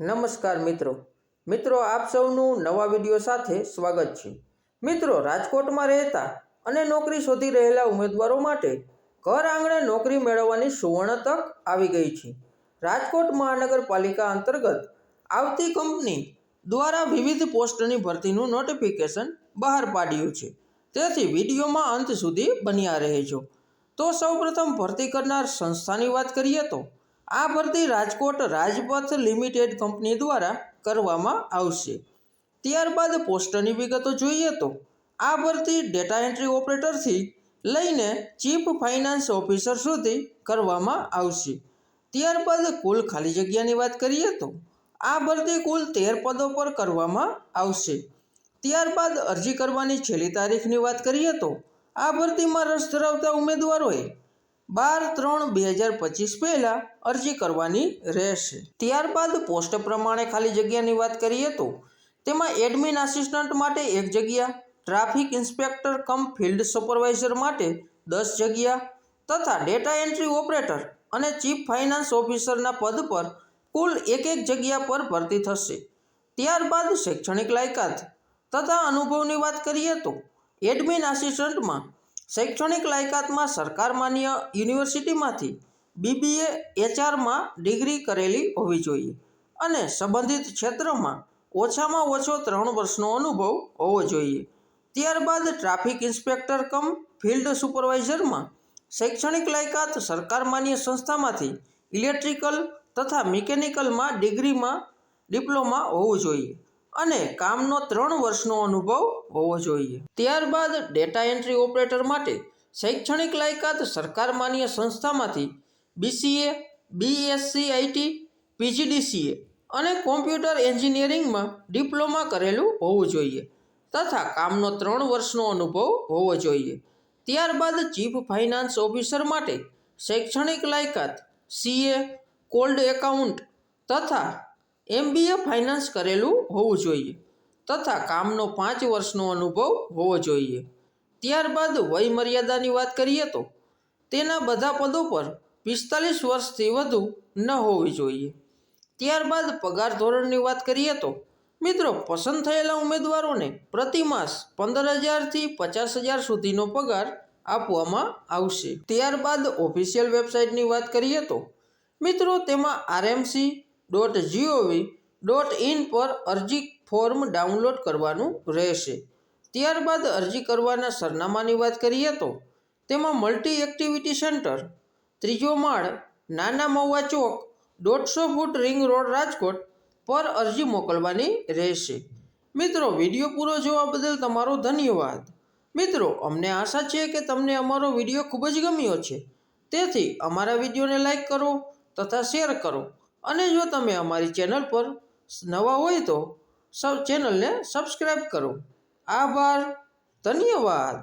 નમસ્કાર મિત્રો આપ સૌનું નવા વિડીયો સાથે સ્વાગત છે। મિત્રો, રાજકોટમાં રહેતા અને નોકરી શોધી રહેલા ઉમેદવારો માટે ઘર આંગણે નોકરી મેળવવાની સુવર્ણ તક આવી ગઈ છે। રાજકોટ મહાનગરપાલિકા અંતર્ગત આવતી કંપની દ્વારા વિવિધ પોસ્ટની ભરતીનું નોટિફિકેશન બહાર પાડ્યું છે, તેથી વિડીયોમાં અંત સુધી બન્યા રહેજો। તો સૌપ્રથમ ભરતી કરનાર સંસ્થાની વાત કરીએ તો આ ભરતી રાજકોટ રાજપથ લિમિટેડ કંપની દ્વારા કરવામાં આવશે। ત્યારબાદ પોસ્ટની વિગતો જોઈએ તો આ ભરતી ડેટા એન્ટ્રી ઓપરેટરથી લઈને ચીફ ફાઇનાન્સ ઓફિસર સુધી કરવામાં આવશે। ત્યારબાદ કુલ ખાલી જગ્યાની વાત કરીએ તો આ ભરતી કુલ 13 પદો પર કરવામાં આવશે। ત્યારબાદ અરજી કરવાની છેલ્લી તારીખની વાત કરીએ તો આ ભરતીમાં રસ ધરાવતા ઉમેદવારોએ 12/3/2025 પહેલાં અરજી કરવાની રહેશે। ત્યારબાદ પોસ્ટ પ્રમાણે ખાલી જગ્યાની વાત કરીએ તો તેમાં એડમિન આસિસ્ટન્ટ માટે 1 જગ્યા, ટ્રાફિક ઇન્સ્પેક્ટર કમ ફિલ્ડ સુપરવાઇઝર માટે 10 જગ્યા તથા ડેટા એન્ટ્રી ઓપરેટર અને ચીફ ફાઇનાન્સ ઓફિસરના પદ પર કુલ 1 જગ્યા પર ભરતી થશે। ત્યારબાદ શૈક્ષણિક લાયકાત તથા અનુભવની વાત કરીએ તો એડમિન આસિસ્ટન્ટમાં શૈક્ષણિક લાયકાતમાં સરકાર માન્ય યુનિવર્સિટીમાંથી BBA HRમાં ડિગ્રી કરેલી હોવી જોઈએ અને સંબંધિત ક્ષેત્રમાં ઓછામાં ઓછો 3 વર્ષનો અનુભવ હોવો જોઈએ। ત્યારબાદ ટ્રાફિક ઇન્સ્પેક્ટર કમ ફિલ્ડ સુપરવાઇઝરમાં શૈક્ષણિક લાયકાત સરકાર માન્ય સંસ્થામાંથી ઇલેક્ટ્રિકલ તથા મિકેનિકલમાં ડિપ્લોમા હોવું જોઈએ અને કામનો 3 વર્ષનો અનુભવ હોવો જોઈએ। ત્યારબાદ ડેટા એન્ટ્રી ઓપરેટર માટે શૈક્ષણિક લાયકાત સરકાર માન્ય સંસ્થામાંથી BCA, BSc IT, PGDCA અને કોમ્પ્યુટર એન્જિનિયરિંગમાં ડિપ્લોમા કરેલું હોવું જોઈએ તથા કામનો 3 વર્ષનો અનુભવ હોવો જોઈએ। ત્યારબાદ ચીફ ફાઇનાન્સ ઓફિસર માટે શૈક્ષણિક લાયકાત CA, કોલ્ડ એકાઉન્ટ તથા MBA ફાઇનાન્સ કરેલું હોવું જોઈએ તથા કામનો 5 વર્ષનો અનુભવ હોવો જોઈએ। ત્યારબાદ વય મર્યાદાની વાત કરીએ તો તેના બધા પદો પર 45 વર્ષથી વધુ ન હોવી જોઈએ। ત્યારબાદ પગાર ધોરણની વાત કરીએ તો મિત્રો, પસંદ થયેલા ઉમેદવારોને પ્રતિ માસ 15,000થી 50,000 સુધીનો પગાર આપવામાં આવશે। ત્યારબાદ ઓફિશિયલ વેબસાઇટની વાત કરીએ તો મિત્રો તેમાં rmc.gov.in પર અરજી ફોર્મ ડાઉનલોડ કરવાનું રહેશે। ત્યારબાદ અરજી કરવાના સરનામાની વાત કરીએ તો તેમાં મલ્ટી એક્ટિવિટી સેન્ટર, 3જો માળ, નાના મહુવા ચોક, 150 ફૂટ રિંગ રોડ, રાજકોટ પર અરજી મોકલવાની રહેશે। મિત્રો, વિડીયો પૂરો જોવા બદલ તમારો ધન્યવાદ। મિત્રો, અમને આશા છે કે તમને અમારો વિડીયો ખૂબ જ ગમ્યો છે, તેથી અમારા વિડીયોને લાઈક કરો તથા શેર કરો અને જો તમે અમારી ચેનલ પર નવા હોય તો ચેનલને સબસ્ક્રાઈબ કરો। આભાર, ધન્યવાદ।